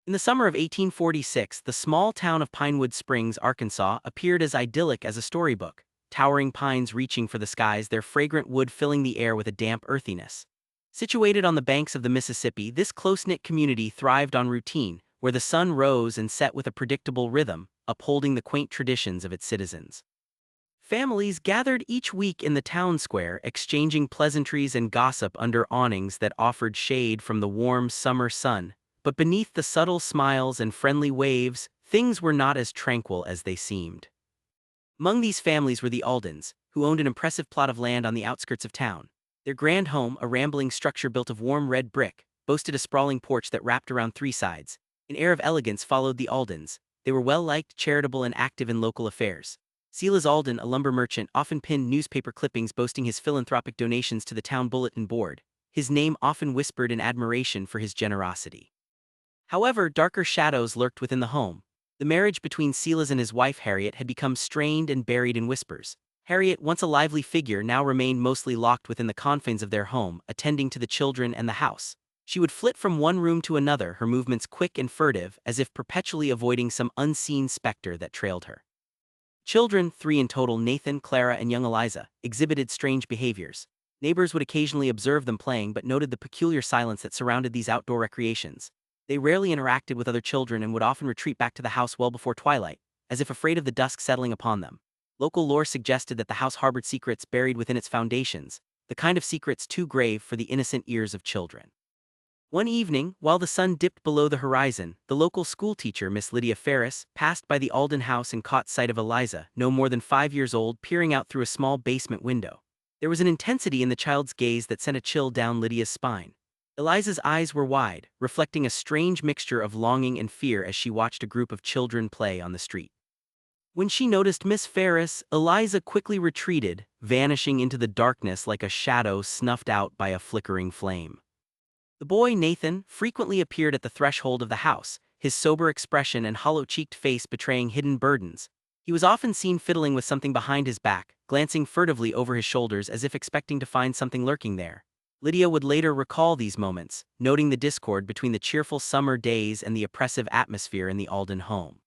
In the summer of 1846, the small town of Pinewood Springs, Arkansas, appeared as idyllic as a storybook, towering pines reaching for the skies, their fragrant wood filling the air with a damp earthiness. Situated on the banks of the Mississippi, this close-knit community thrived on routine, where the sun rose and set with a predictable rhythm, upholding the quaint traditions of its citizens. Families gathered each week in the town square, exchanging pleasantries and gossip under awnings that offered shade from the warm summer sun. But beneath the subtle smiles and friendly waves, things were not as tranquil as they seemed. Among these families were the Aldens, who owned an impressive plot of land on the outskirts of town. Their grand home, a rambling structure built of warm red brick, boasted a sprawling porch that wrapped around three sides. An air of elegance followed the Aldens. They were well-liked, charitable, and active in local affairs. Silas Alden, a lumber merchant, often pinned newspaper clippings boasting his philanthropic donations to the town bulletin board, his name often whispered in admiration for his generosity. However, darker shadows lurked within the home. The marriage between Silas and his wife Harriet had become strained and buried in whispers. Harriet, once a lively figure, now remained mostly locked within the confines of their home, attending to the children and the house. She would flit from one room to another, her movements quick and furtive, as if perpetually avoiding some unseen specter that trailed her. Children, three in total, Nathan, Clara, and young Eliza, exhibited strange behaviors. Neighbors would occasionally observe them playing but noted the peculiar silence that surrounded these outdoor recreations. They rarely interacted with other children and would often retreat back to the house well before twilight, as if afraid of the dusk settling upon them. Local lore suggested that the house harbored secrets buried within its foundations, the kind of secrets too grave for the innocent ears of children. One evening, while the sun dipped below the horizon, the local schoolteacher, Miss Lydia Ferris, passed by the Alden house and caught sight of Eliza, no more than 5 years old, peering out through a small basement window. There was an intensity in the child's gaze that sent a chill down Lydia's spine. Eliza's eyes were wide, reflecting a strange mixture of longing and fear as she watched a group of children play on the street. When she noticed Miss Ferris, Eliza quickly retreated, vanishing into the darkness like a shadow snuffed out by a flickering flame. The boy, Nathan, frequently appeared at the threshold of the house, his sober expression and hollow-cheeked face betraying hidden burdens. He was often seen fiddling with something behind his back, glancing furtively over his shoulders as if expecting to find something lurking there. Lydia would later recall these moments, noting the discord between the cheerful summer days and the oppressive atmosphere in the Alden home.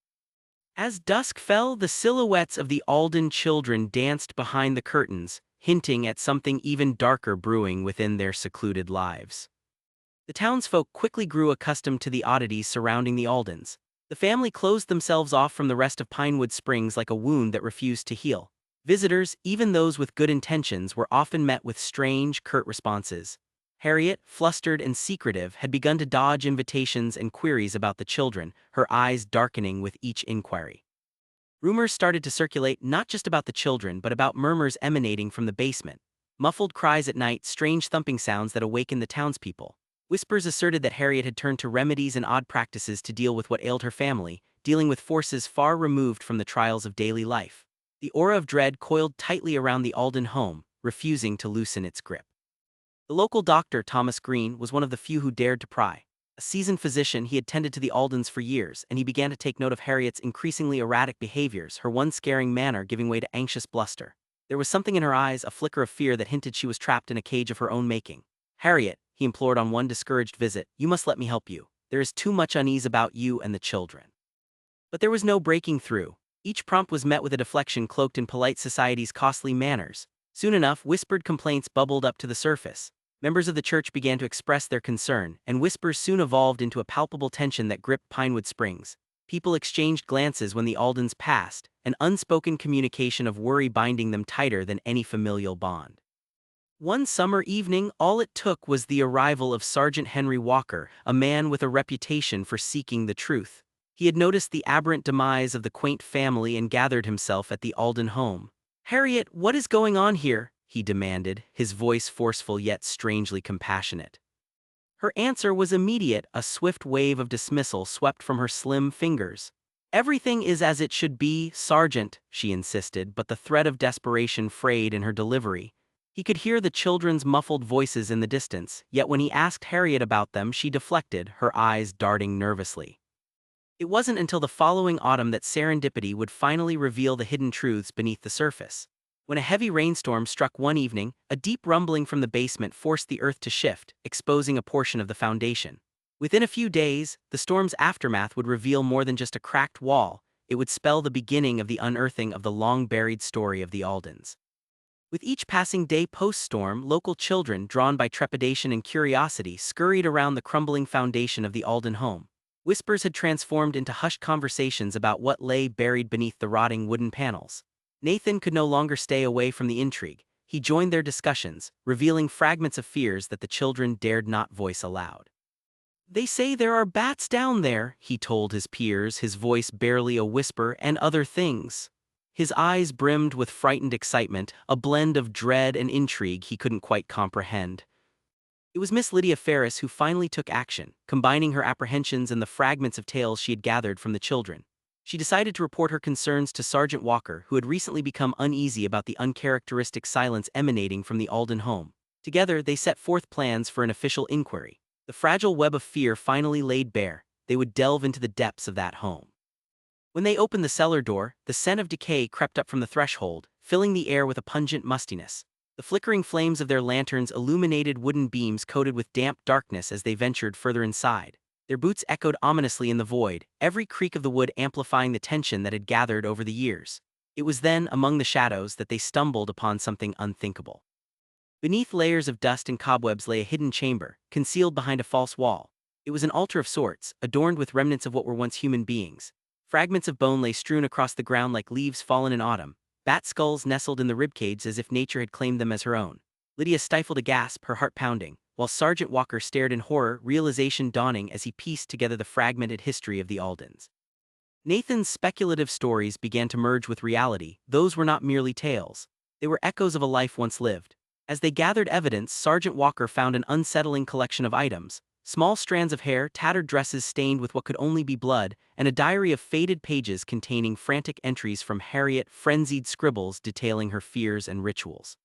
As dusk fell, the silhouettes of the Alden children danced behind the curtains, hinting at something even darker brewing within their secluded lives. The townsfolk quickly grew accustomed to the oddities surrounding the Aldens. The family closed themselves off from the rest of Pinewood Springs like a wound that refused to heal. Visitors, even those with good intentions, were often met with strange, curt responses. Harriet, flustered and secretive, had begun to dodge invitations and queries about the children, her eyes darkening with each inquiry. Rumors started to circulate not just about the children but about murmurs emanating from the basement. Muffled cries at night, strange thumping sounds that awakened the townspeople. Whispers asserted that Harriet had turned to remedies and odd practices to deal with what ailed her family, dealing with forces far removed from the trials of daily life. The aura of dread coiled tightly around the Alden home, refusing to loosen its grip. The local doctor, Thomas Green, was one of the few who dared to pry. A seasoned physician, he had tended to the Aldens for years, and he began to take note of Harriet's increasingly erratic behaviors, her once scaring manner giving way to anxious bluster. There was something in her eyes, a flicker of fear that hinted she was trapped in a cage of her own making. "Harriet," he implored on one discouraged visit, "you must let me help you. There is too much unease about you and the children." But there was no breaking through. Each prompt was met with a deflection cloaked in polite society's costly manners. Soon enough, whispered complaints bubbled up to the surface. Members of the church began to express their concern, and whispers soon evolved into a palpable tension that gripped Pinewood Springs. People exchanged glances when the Aldens passed, an unspoken communication of worry binding them tighter than any familial bond. One summer evening, all it took was the arrival of Sergeant Henry Walker, a man with a reputation for seeking the truth. He had noticed the aberrant demise of the quaint family and gathered himself at the Alden home. "Harriet, what is going on here?" he demanded, his voice forceful yet strangely compassionate. Her answer was immediate, a swift wave of dismissal swept from her slim fingers. "Everything is as it should be, Sergeant," she insisted, but the thread of desperation frayed in her delivery. He could hear the children's muffled voices in the distance, yet when he asked Harriet about them she deflected, her eyes darting nervously. It wasn't until the following autumn that serendipity would finally reveal the hidden truths beneath the surface. When a heavy rainstorm struck one evening, a deep rumbling from the basement forced the earth to shift, exposing a portion of the foundation. Within a few days, the storm's aftermath would reveal more than just a cracked wall. It would spell the beginning of the unearthing of the long-buried story of the Aldens. With each passing day post-storm, local children, drawn by trepidation and curiosity, scurried around the crumbling foundation of the Alden home. Whispers had transformed into hushed conversations about what lay buried beneath the rotting wooden panels. Nathan could no longer stay away from the intrigue. He joined their discussions, revealing fragments of fears that the children dared not voice aloud. "They say there are bats down there," he told his peers, his voice barely a whisper, "and other things." His eyes brimmed with frightened excitement, a blend of dread and intrigue he couldn't quite comprehend. It was Miss Lydia Ferris who finally took action, combining her apprehensions and the fragments of tales she had gathered from the children. She decided to report her concerns to Sergeant Walker, who had recently become uneasy about the uncharacteristic silence emanating from the Alden home. Together, they set forth plans for an official inquiry. The fragile web of fear finally laid bare. They would delve into the depths of that home. When they opened the cellar door, the scent of decay crept up from the threshold, filling the air with a pungent mustiness. The flickering flames of their lanterns illuminated wooden beams coated with damp darkness as they ventured further inside. Their boots echoed ominously in the void, every creak of the wood amplifying the tension that had gathered over the years. It was then, among the shadows, that they stumbled upon something unthinkable. Beneath layers of dust and cobwebs lay a hidden chamber, concealed behind a false wall. It was an altar of sorts, adorned with remnants of what were once human beings. Fragments of bone lay strewn across the ground like leaves fallen in autumn. Bat skulls nestled in the ribcages as if nature had claimed them as her own. Lydia stifled a gasp, her heart pounding, while Sergeant Walker stared in horror, realization dawning as he pieced together the fragmented history of the Aldens. Nathan's speculative stories began to merge with reality. Those were not merely tales. They were echoes of a life once lived. As they gathered evidence, Sergeant Walker found an unsettling collection of items: small strands of hair, tattered dresses stained with what could only be blood, and a diary of faded pages containing frantic entries from Harriet, frenzied scribbles detailing her fears and rituals.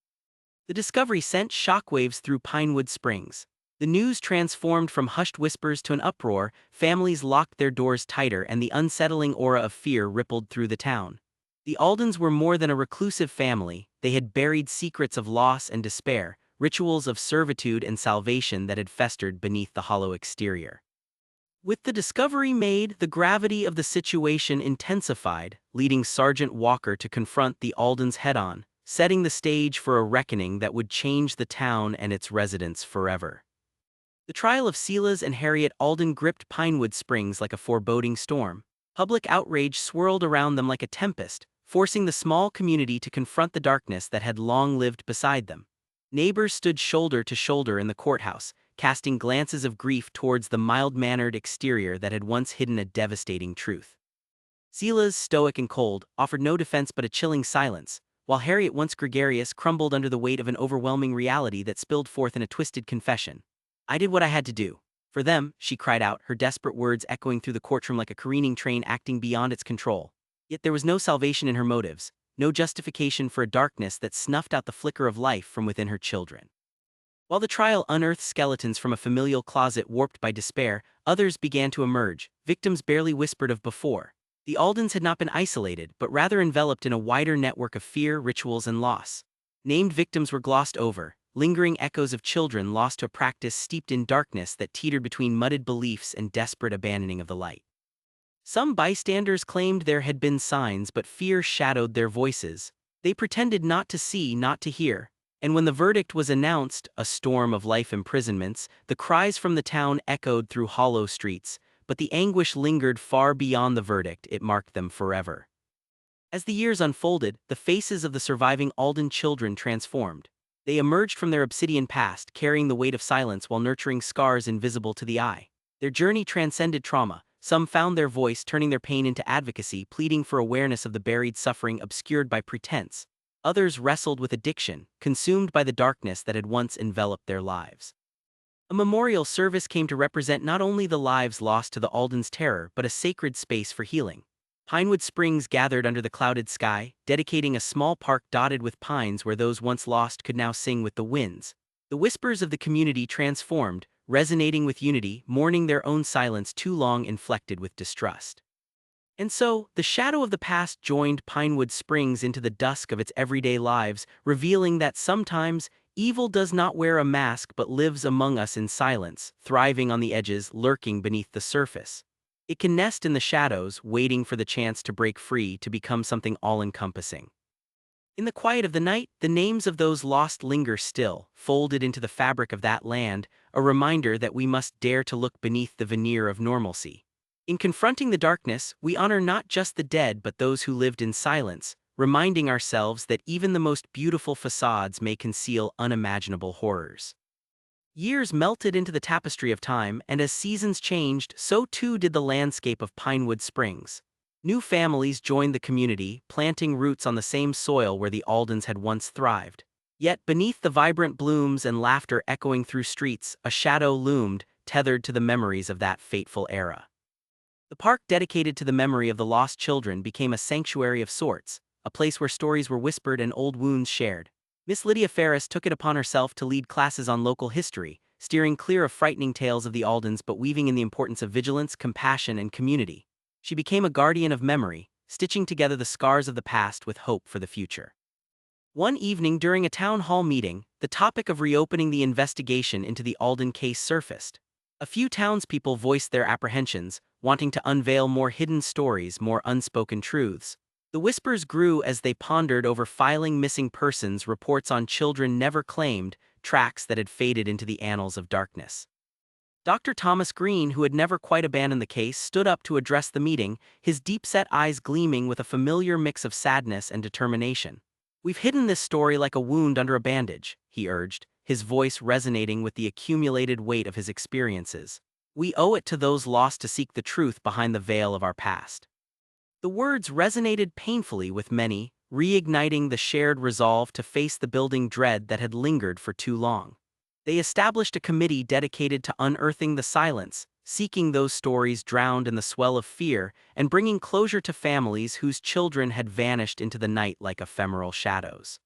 The discovery sent shockwaves through Pinewood Springs. The news transformed from hushed whispers to an uproar. Families locked their doors tighter and the unsettling aura of fear rippled through the town. The Aldens were more than a reclusive family. They had buried secrets of loss and despair, rituals of servitude and salvation that had festered beneath the hollow exterior. With the discovery made, the gravity of the situation intensified, leading Sergeant Walker to confront the Aldens head-on, setting the stage for a reckoning that would change the town and its residents forever. The trial of Silas and Harriet Alden gripped Pinewood Springs like a foreboding storm. Public outrage swirled around them like a tempest, forcing the small community to confront the darkness that had long lived beside them. Neighbors stood shoulder to shoulder in the courthouse, casting glances of grief towards the mild-mannered exterior that had once hidden a devastating truth. Silas, stoic and cold, offered no defense but a chilling silence, while Harriet, once gregarious, crumbled under the weight of an overwhelming reality that spilled forth in a twisted confession. "I did what I had to do. For them," she cried out, her desperate words echoing through the courtroom like a careening train acting beyond its control. Yet there was no salvation in her motives, no justification for a darkness that snuffed out the flicker of life from within her children. While the trial unearthed skeletons from a familial closet warped by despair, others began to emerge, victims barely whispered of before. The Aldens had not been isolated, but rather enveloped in a wider network of fear, rituals, and loss. Named victims were glossed over, lingering echoes of children lost to a practice steeped in darkness that teetered between mudded beliefs and desperate abandoning of the light. Some bystanders claimed there had been signs, but fear shadowed their voices. They pretended not to see, not to hear. And when the verdict was announced, a storm of life imprisonments, the cries from the town echoed through hollow streets, but the anguish lingered far beyond the verdict. It marked them forever. As the years unfolded, the faces of the surviving Alden children transformed. They emerged from their obsidian past, carrying the weight of silence while nurturing scars invisible to the eye. Their journey transcended trauma. Some found their voice, turning their pain into advocacy, pleading for awareness of the buried suffering obscured by pretense. Others wrestled with addiction, consumed by the darkness that had once enveloped their lives. A memorial service came to represent not only the lives lost to the Alden's terror, but a sacred space for healing. Pinewood Springs gathered under the clouded sky, dedicating a small park dotted with pines where those once lost could now sing with the winds. The whispers of the community transformed, resonating with unity, mourning their own silence too long inflected with distrust. And so, the shadow of the past joined Pinewood Springs into the dusk of its everyday lives, revealing that sometimes, Evil does not wear a mask but lives among us in silence, thriving on the edges, lurking beneath the surface. It can nest in the shadows, waiting for the chance to break free to become something all-encompassing. In the quiet of the night, the names of those lost linger still, folded into the fabric of that land, a reminder that we must dare to look beneath the veneer of normalcy. In confronting the darkness, we honor not just the dead but those who lived in silence, reminding ourselves that even the most beautiful facades may conceal unimaginable horrors. Years melted into the tapestry of time, and as seasons changed, so too did the landscape of Pinewood Springs. New families joined the community, planting roots on the same soil where the Aldens had once thrived. Yet beneath the vibrant blooms and laughter echoing through streets, a shadow loomed, tethered to the memories of that fateful era. The park dedicated to the memory of the lost children became a sanctuary of sorts, a place where stories were whispered and old wounds shared. Miss Lydia Ferris took it upon herself to lead classes on local history, steering clear of frightening tales of the Aldens but weaving in the importance of vigilance, compassion, and community. She became a guardian of memory, stitching together the scars of the past with hope for the future. One evening during a town hall meeting, the topic of reopening the investigation into the Alden case surfaced. A few townspeople voiced their apprehensions, wanting to unveil more hidden stories, more unspoken truths. The whispers grew as they pondered over filing missing persons reports on children never claimed, tracks that had faded into the annals of darkness. Dr. Thomas Green, who had never quite abandoned the case, stood up to address the meeting, his deep-set eyes gleaming with a familiar mix of sadness and determination. "We've hidden this story like a wound under a bandage," he urged, his voice resonating with the accumulated weight of his experiences. "We owe it to those lost to seek the truth behind the veil of our past." The words resonated painfully with many, reigniting the shared resolve to face the building dread that had lingered for too long. They established a committee dedicated to unearthing the silence, seeking those stories drowned in the swell of fear, and bringing closure to families whose children had vanished into the night like ephemeral shadows.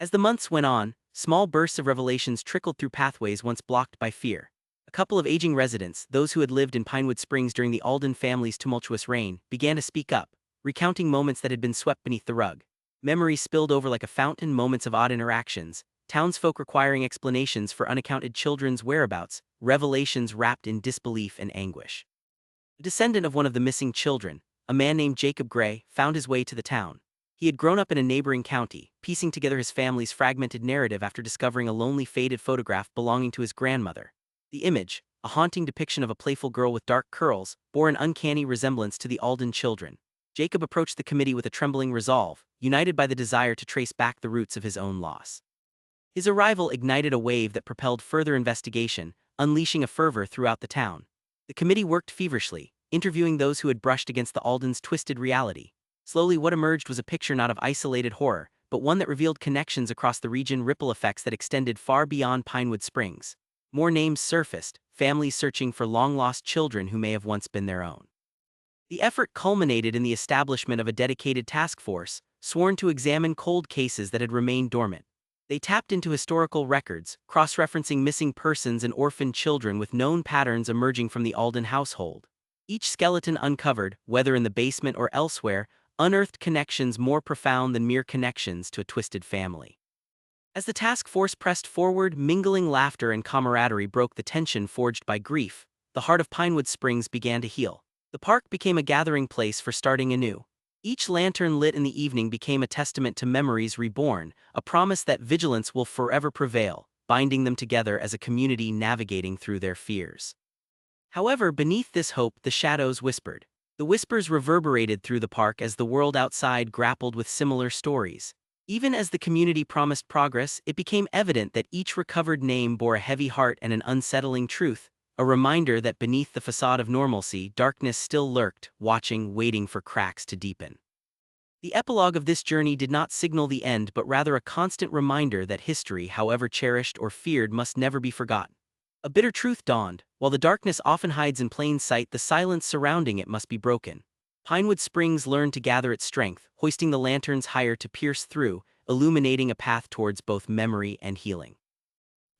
As the months went on, small bursts of revelations trickled through pathways once blocked by fear. A couple of aging residents, those who had lived in Pinewood Springs during the Alden family's tumultuous reign, began to speak up, recounting moments that had been swept beneath the rug. Memories spilled over like a fountain, moments of odd interactions, townsfolk requiring explanations for unaccounted children's whereabouts, revelations wrapped in disbelief and anguish. A descendant of one of the missing children, a man named Jacob Gray, found his way to the town. He had grown up in a neighboring county, piecing together his family's fragmented narrative after discovering a lonely faded photograph belonging to his grandmother. The image, a haunting depiction of a playful girl with dark curls, bore an uncanny resemblance to the Alden children. Jacob approached the committee with a trembling resolve, united by the desire to trace back the roots of his own loss. His arrival ignited a wave that propelled further investigation, unleashing a fervor throughout the town. The committee worked feverishly, interviewing those who had brushed against the Aldens' twisted reality. Slowly, what emerged was a picture not of isolated horror, but one that revealed connections across the region, ripple effects that extended far beyond Pinewood Springs. More names surfaced, families searching for long-lost children who may have once been their own. The effort culminated in the establishment of a dedicated task force, sworn to examine cold cases that had remained dormant. They tapped into historical records, cross-referencing missing persons and orphaned children with known patterns emerging from the Alden household. Each skeleton uncovered, whether in the basement or elsewhere, unearthed connections more profound than mere connections to a twisted family. As the task force pressed forward, mingling laughter and camaraderie broke the tension forged by grief. The heart of Pinewood Springs began to heal. The park became a gathering place for starting anew. Each lantern lit in the evening became a testament to memories reborn, a promise that vigilance will forever prevail, binding them together as a community navigating through their fears. However, beneath this hope, the shadows whispered. The whispers reverberated through the park as the world outside grappled with similar stories. Even as the community promised progress, it became evident that each recovered name bore a heavy heart and an unsettling truth, a reminder that beneath the facade of normalcy, darkness still lurked, watching, waiting for cracks to deepen. The epilogue of this journey did not signal the end but rather a constant reminder that history, however cherished or feared, must never be forgotten. A bitter truth dawned: while the darkness often hides in plain sight, the silence surrounding it must be broken. Pinewood Springs learned to gather its strength, hoisting the lanterns higher to pierce through, illuminating a path towards both memory and healing.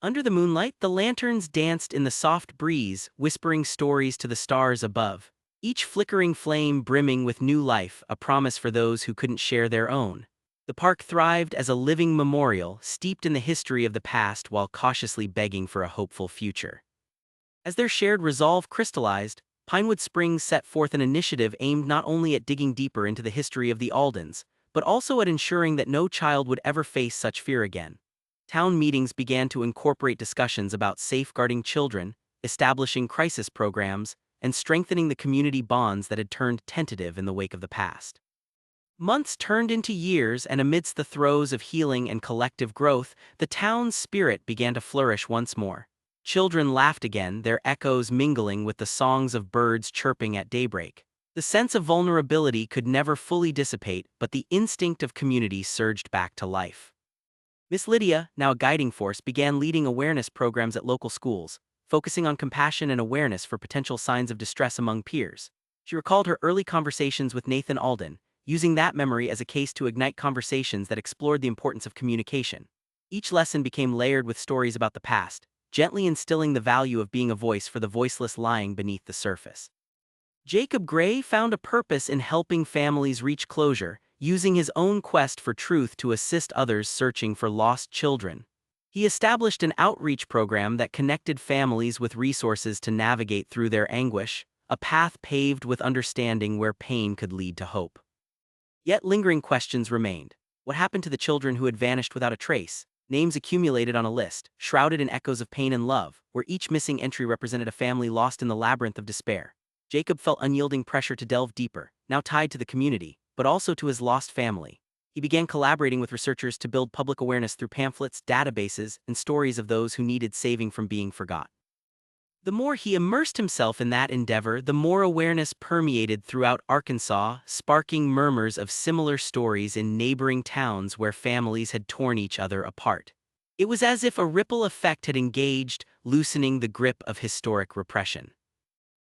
Under the moonlight, the lanterns danced in the soft breeze, whispering stories to the stars above, each flickering flame brimming with new life, a promise for those who couldn't share their own. The park thrived as a living memorial, steeped in the history of the past while cautiously begging for a hopeful future. As their shared resolve crystallized, Pinewood Springs set forth an initiative aimed not only at digging deeper into the history of the Aldens, but also at ensuring that no child would ever face such fear again. Town meetings began to incorporate discussions about safeguarding children, establishing crisis programs, and strengthening the community bonds that had turned tentative in the wake of the past. Months turned into years, and amidst the throes of healing and collective growth, the town's spirit began to flourish once more. Children laughed again, their echoes mingling with the songs of birds chirping at daybreak. The sense of vulnerability could never fully dissipate, but the instinct of community surged back to life. Miss Lydia, now a guiding force, began leading awareness programs at local schools, focusing on compassion and awareness for potential signs of distress among peers. She recalled her early conversations with Nathan Alden, using that memory as a case to ignite conversations that explored the importance of communication. Each lesson became layered with stories about the past, gently instilling the value of being a voice for the voiceless lying beneath the surface. Jacob Gray found a purpose in helping families reach closure, using his own quest for truth to assist others searching for lost children. He established an outreach program that connected families with resources to navigate through their anguish, a path paved with understanding where pain could lead to hope. Yet lingering questions remained. What happened to the children who had vanished without a trace? Names accumulated on a list, shrouded in echoes of pain and love, where each missing entry represented a family lost in the labyrinth of despair. Jacob felt unyielding pressure to delve deeper, now tied to the community, but also to his lost family. He began collaborating with researchers to build public awareness through pamphlets, databases, and stories of those who needed saving from being forgotten. The more he immersed himself in that endeavor, the more awareness permeated throughout Arkansas, sparking murmurs of similar stories in neighboring towns where families had torn each other apart. It was as if a ripple effect had engaged, loosening the grip of historic repression.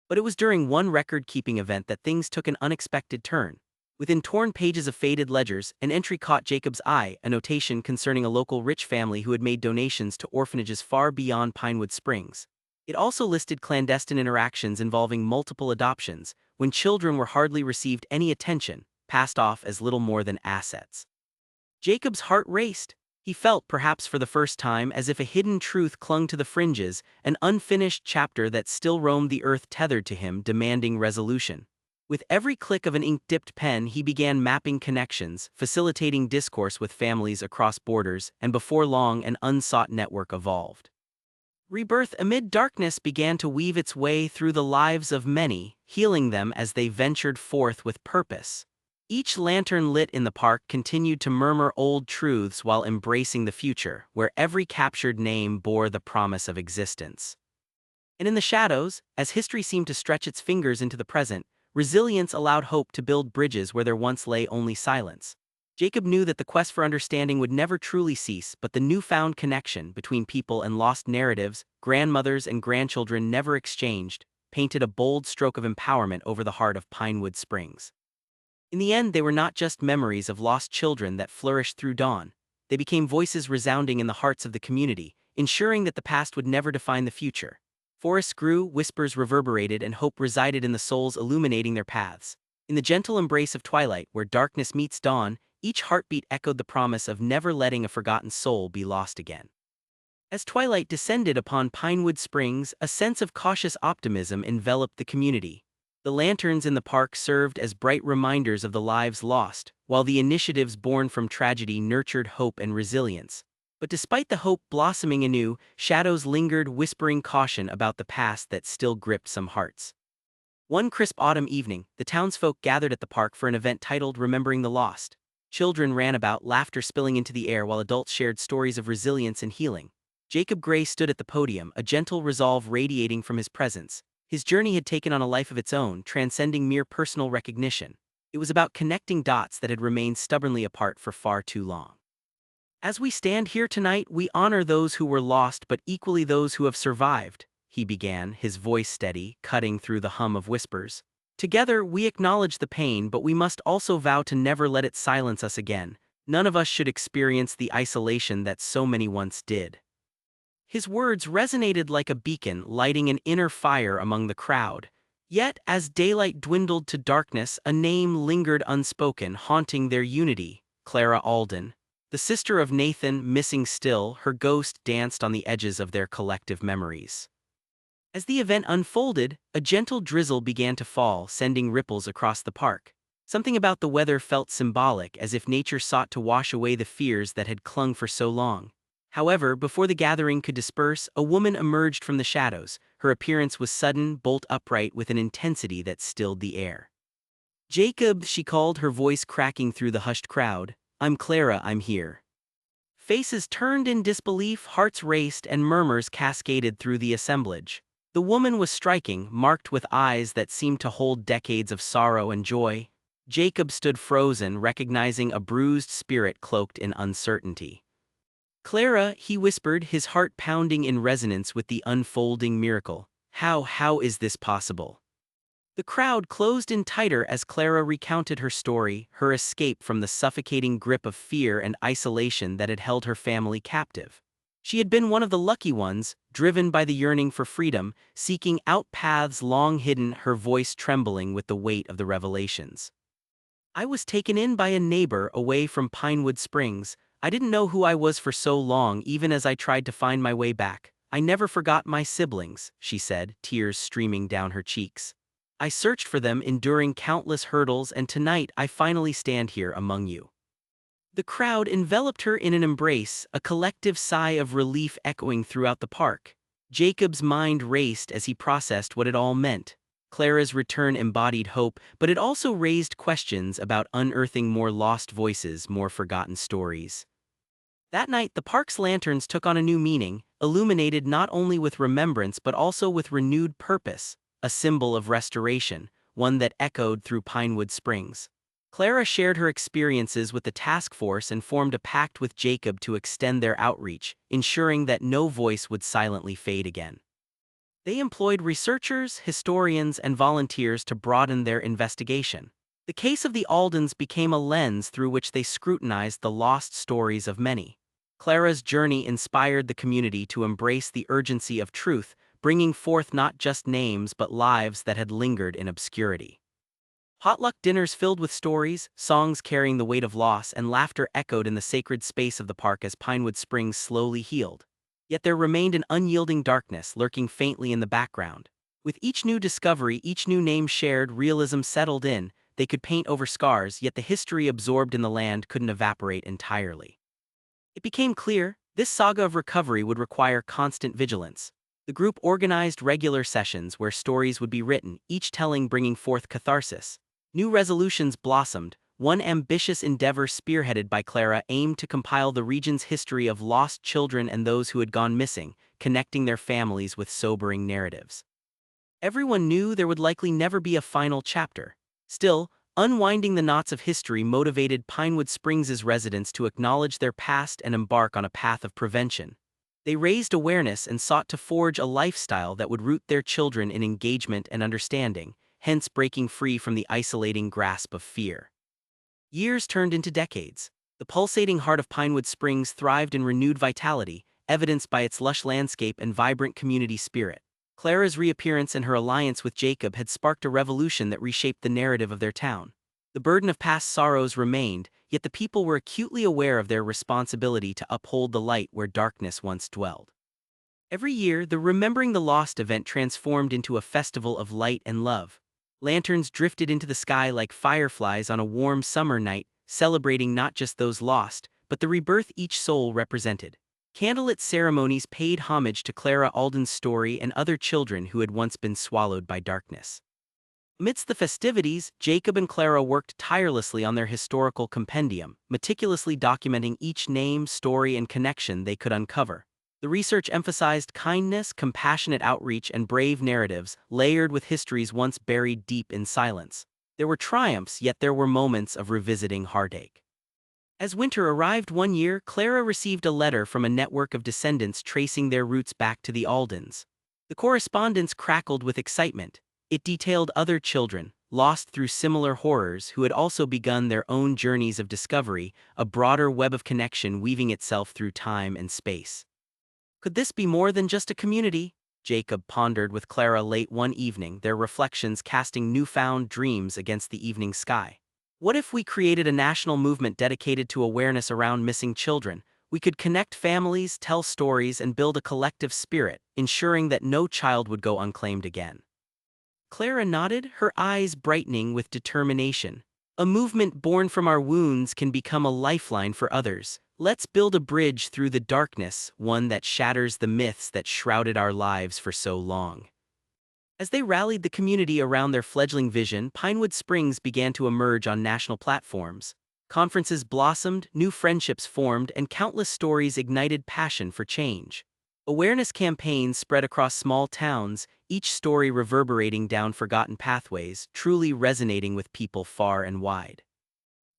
But it was during one record-keeping event that things took an unexpected turn. Within torn pages of faded ledgers, an entry caught Jacob's eye, a notation concerning a local rich family who had made donations to orphanages far beyond Pinewood Springs. It also listed clandestine interactions involving multiple adoptions, when children were hardly received any attention, passed off as little more than assets. Jacob's heart raced. He felt, perhaps for the first time, as if a hidden truth clung to the fringes, an unfinished chapter that still roamed the earth tethered to him, demanding resolution. With every click of an ink-dipped pen, he began mapping connections, facilitating discourse with families across borders, and before long an unsought network evolved. Rebirth amid darkness began to weave its way through the lives of many, healing them as they ventured forth with purpose. Each lantern lit in the park continued to murmur old truths while embracing the future, where every captured name bore the promise of existence. And in the shadows, as history seemed to stretch its fingers into the present, resilience allowed hope to build bridges where there once lay only silence. Jacob knew that the quest for understanding would never truly cease, but the newfound connection between people and lost narratives, grandmothers and grandchildren never exchanged, painted a bold stroke of empowerment over the heart of Pinewood Springs. In the end, they were not just memories of lost children that flourished through dawn. They became voices resounding in the hearts of the community, ensuring that the past would never define the future. Forests grew, whispers reverberated, and hope resided in the souls illuminating their paths. In the gentle embrace of twilight, where darkness meets dawn, each heartbeat echoed the promise of never letting a forgotten soul be lost again. As twilight descended upon Pinewood Springs, a sense of cautious optimism enveloped the community. The lanterns in the park served as bright reminders of the lives lost, while the initiatives born from tragedy nurtured hope and resilience. But despite the hope blossoming anew, shadows lingered, whispering caution about the past that still gripped some hearts. One crisp autumn evening, the townsfolk gathered at the park for an event titled Remembering the Lost. Children ran about, laughter spilling into the air while adults shared stories of resilience and healing. Jacob Gray stood at the podium, a gentle resolve radiating from his presence. His journey had taken on a life of its own, transcending mere personal recognition. It was about connecting dots that had remained stubbornly apart for far too long. As we stand here tonight, we honor those who were lost but equally those who have survived, he began, his voice steady, cutting through the hum of whispers. Together, we acknowledge the pain, but we must also vow to never let it silence us again. None of us should experience the isolation that so many once did. His words resonated like a beacon, lighting an inner fire among the crowd. Yet, as daylight dwindled to darkness, a name lingered unspoken, haunting their unity: Clara Alden. The sister of Nathan, missing still, her ghost danced on the edges of their collective memories. As the event unfolded, a gentle drizzle began to fall, sending ripples across the park. Something about the weather felt symbolic, as if nature sought to wash away the fears that had clung for so long. However, before the gathering could disperse, a woman emerged from the shadows. Her appearance was sudden, bolt upright, with an intensity that stilled the air. "Jacob," she called, her voice cracking through the hushed crowd. "I'm Clara, I'm here." Faces turned in disbelief, hearts raced, and murmurs cascaded through the assemblage. The woman was striking, marked with eyes that seemed to hold decades of sorrow and joy. Jacob stood frozen, recognizing a bruised spirit cloaked in uncertainty. "Clara," he whispered, his heart pounding in resonance with the unfolding miracle. How is this possible?" The crowd closed in tighter as Clara recounted her story, her escape from the suffocating grip of fear and isolation that had held her family captive. She had been one of the lucky ones, driven by the yearning for freedom, seeking out paths long hidden, her voice trembling with the weight of the revelations. "I was taken in by a neighbor away from Pinewood Springs. I didn't know who I was for so long, even as I tried to find my way back. I never forgot my siblings," she said, tears streaming down her cheeks. "I searched for them, enduring countless hurdles, and tonight I finally stand here among you." The crowd enveloped her in an embrace, a collective sigh of relief echoing throughout the park. Jacob's mind raced as he processed what it all meant. Clara's return embodied hope, but it also raised questions about unearthing more lost voices, more forgotten stories. That night, the park's lanterns took on a new meaning, illuminated not only with remembrance but also with renewed purpose, a symbol of restoration, one that echoed through Pinewood Springs. Clara shared her experiences with the task force and formed a pact with Jacob to extend their outreach, ensuring that no voice would silently fade again. They employed researchers, historians, and volunteers to broaden their investigation. The case of the Aldens became a lens through which they scrutinized the lost stories of many. Clara's journey inspired the community to embrace the urgency of truth, bringing forth not just names but lives that had lingered in obscurity. Potluck dinners filled with stories, songs carrying the weight of loss, and laughter echoed in the sacred space of the park as Pinewood Springs slowly healed. Yet there remained an unyielding darkness lurking faintly in the background. With each new discovery, each new name shared, realism settled in. They could paint over scars, yet the history absorbed in the land couldn't evaporate entirely. It became clear, this saga of recovery would require constant vigilance. The group organized regular sessions where stories would be written, each telling bringing forth catharsis. New resolutions blossomed. One ambitious endeavor spearheaded by Clara aimed to compile the region's history of lost children and those who had gone missing, connecting their families with sobering narratives. Everyone knew there would likely never be a final chapter. Still, unwinding the knots of history motivated Pinewood Springs' residents to acknowledge their past and embark on a path of prevention. They raised awareness and sought to forge a lifestyle that would root their children in engagement and understanding, hence breaking free from the isolating grasp of fear. Years turned into decades. The pulsating heart of Pinewood Springs thrived in renewed vitality, evidenced by its lush landscape and vibrant community spirit. Clara's reappearance and her alliance with Jacob had sparked a revolution that reshaped the narrative of their town. The burden of past sorrows remained, yet the people were acutely aware of their responsibility to uphold the light where darkness once dwelled. Every year, the Remembering the Lost event transformed into a festival of light and love. Lanterns drifted into the sky like fireflies on a warm summer night, celebrating not just those lost, but the rebirth each soul represented. Candlelit ceremonies paid homage to Clara Alden's story and other children who had once been swallowed by darkness. Amidst the festivities, Jacob and Clara worked tirelessly on their historical compendium, meticulously documenting each name, story, and connection they could uncover. The research emphasized kindness, compassionate outreach, and brave narratives, layered with histories once buried deep in silence. There were triumphs, yet there were moments of revisiting heartache. As winter arrived one year, Clara received a letter from a network of descendants tracing their roots back to the Aldens. The correspondence crackled with excitement. It detailed other children, lost through similar horrors, who had also begun their own journeys of discovery, a broader web of connection weaving itself through time and space. Could this be more than just a community? Jacob pondered with Clara late one evening, their reflections casting newfound dreams against the evening sky. What if we created a national movement dedicated to awareness around missing children? We could connect families, tell stories, and build a collective spirit, ensuring that no child would go unclaimed again. Clara nodded, her eyes brightening with determination. A movement born from our wounds can become a lifeline for others. Let's build a bridge through the darkness, one that shatters the myths that shrouded our lives for so long. As they rallied the community around their fledgling vision, Pinewood Springs began to emerge on national platforms. Conferences blossomed, new friendships formed, and countless stories ignited passion for change. Awareness campaigns spread across small towns, each story reverberating down forgotten pathways, truly resonating with people far and wide.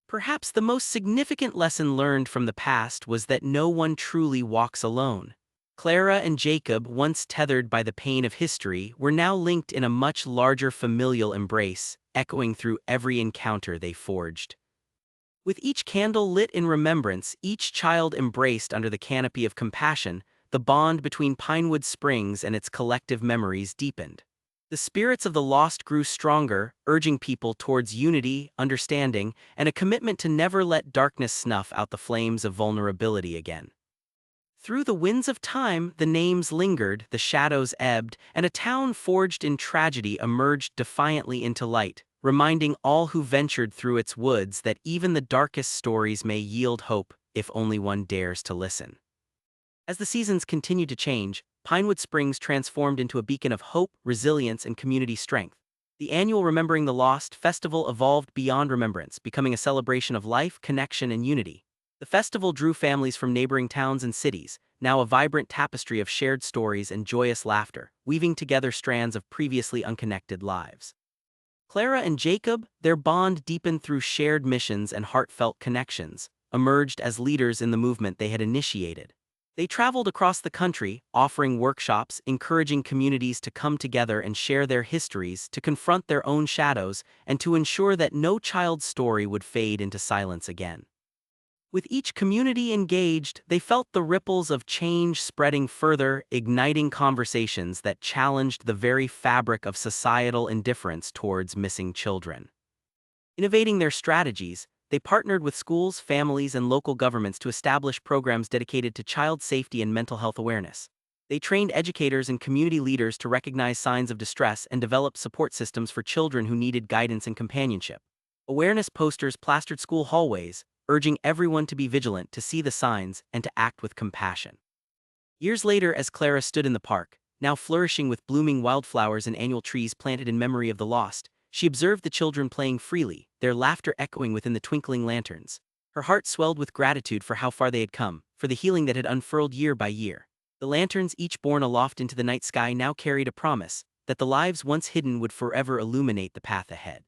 Perhaps the most significant lesson learned from the past was that no one truly walks alone. Clara and Jacob, once tethered by the pain of history, were now linked in a much larger familial embrace, echoing through every encounter they forged. With each candle lit in remembrance, each child embraced under the canopy of compassion, the bond between Pinewood Springs and its collective memories deepened. The spirits of the lost grew stronger, urging people towards unity, understanding, and a commitment to never let darkness snuff out the flames of vulnerability again. Through the winds of time, the names lingered, the shadows ebbed, and a town forged in tragedy emerged defiantly into light, reminding all who ventured through its woods that even the darkest stories may yield hope if only one dares to listen. As the seasons continued to change, Pinewood Springs transformed into a beacon of hope, resilience, and community strength. The annual Remembering the Lost festival evolved beyond remembrance, becoming a celebration of life, connection, and unity. The festival drew families from neighboring towns and cities, now a vibrant tapestry of shared stories and joyous laughter, weaving together strands of previously unconnected lives. Clara and Jacob, their bond deepened through shared missions and heartfelt connections, emerged as leaders in the movement they had initiated. They traveled across the country, offering workshops, encouraging communities to come together and share their histories, to confront their own shadows, and to ensure that no child's story would fade into silence again. With each community engaged, they felt the ripples of change spreading further, igniting conversations that challenged the very fabric of societal indifference towards missing children. Innovating their strategies, they partnered with schools, families, and local governments to establish programs dedicated to child safety and mental health awareness. They trained educators and community leaders to recognize signs of distress and develop support systems for children who needed guidance and companionship. Awareness posters plastered school hallways, urging everyone to be vigilant, to see the signs, and to act with compassion. Years later, as Clara stood in the park, now flourishing with blooming wildflowers and annual trees planted in memory of the lost, she observed the children playing freely, their laughter echoing within the twinkling lanterns. Her heart swelled with gratitude for how far they had come, for the healing that had unfurled year by year. The lanterns, each borne aloft into the night sky, now carried a promise that the lives once hidden would forever illuminate the path ahead.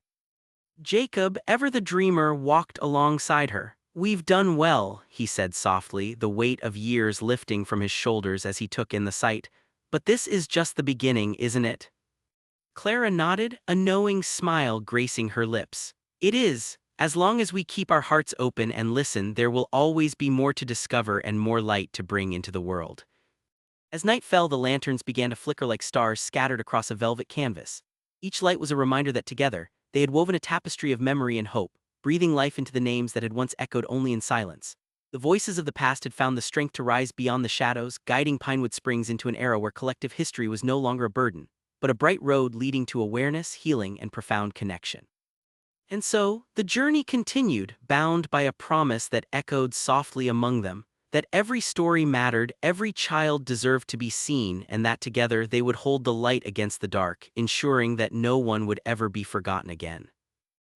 Jacob, ever the dreamer, walked alongside her. "We've done well," he said softly, the weight of years lifting from his shoulders as he took in the sight. "But this is just the beginning, isn't it?" Clara nodded, a knowing smile gracing her lips. "It is. As long as we keep our hearts open and listen, there will always be more to discover and more light to bring into the world." As night fell, the lanterns began to flicker like stars scattered across a velvet canvas. Each light was a reminder that together, they had woven a tapestry of memory and hope, breathing life into the names that had once echoed only in silence. The voices of the past had found the strength to rise beyond the shadows, guiding Pinewood Springs into an era where collective history was no longer a burden, but a bright road leading to awareness, healing, and profound connection. And so, the journey continued, bound by a promise that echoed softly among them, that every story mattered, every child deserved to be seen, and that together they would hold the light against the dark, ensuring that no one would ever be forgotten again.